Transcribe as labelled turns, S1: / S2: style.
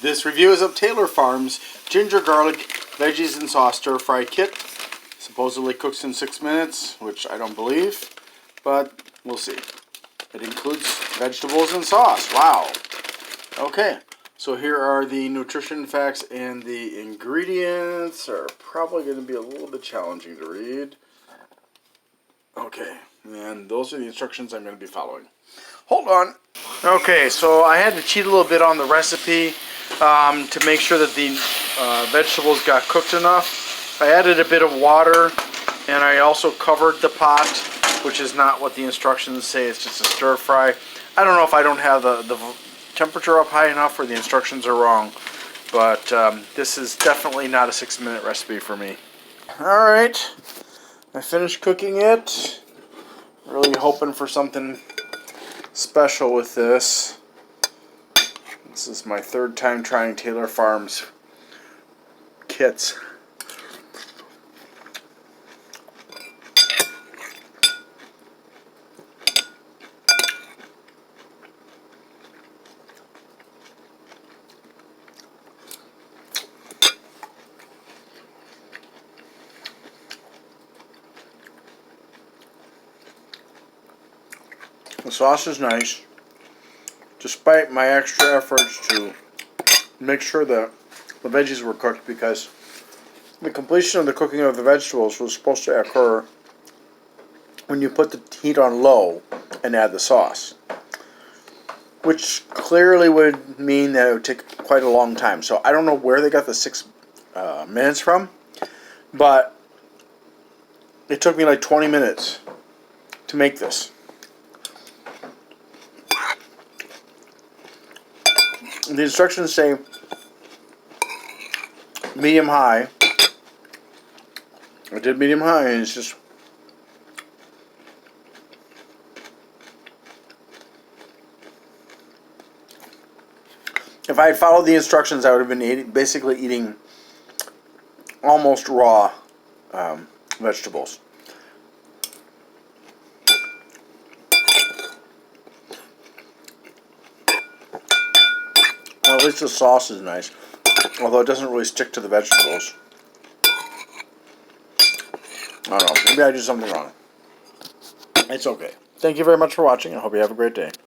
S1: This review is of Taylor Farms Ginger Garlic Veggies and Sauce Stir Fry Kit. Supposedly cooks in 6 minutes, which I don't believe, but we'll see. It includes vegetables and sauce. Wow. Okay, so here are the nutrition facts, and the ingredients are probably going to be a little bit challenging to read. Okay, and those are the instructions I'm going to be following. Hold on. Okay, so I had to cheat a little bit on the recipe to make sure that the vegetables got cooked enough. I added a bit of water, and I also covered the pot, which is not what the instructions say. It's just a stir fry. I don't know if I don't have the temperature up high enough or the instructions are wrong, but this is definitely not a 6-minute recipe for me. Alright, I finished cooking it. Really hoping for something special with this. This is my third time trying Taylor Farms kits. The sauce is nice, despite my extra efforts to make sure that the veggies were cooked, because the completion of the cooking of the vegetables was supposed to occur when you put the heat on low and add the sauce, which clearly would mean that it would take quite a long time. So I don't know where they got the 6 minutes from, but it took me like 20 minutes to make this. The instructions say medium high. I did medium high, and it's just if I had followed the instructions, I would have been basically eating almost raw vegetables. Well, at least the sauce is nice, although it doesn't really stick to the vegetables. I don't know, maybe I did something wrong. It's okay. Thank you very much for watching, and I hope you have a great day.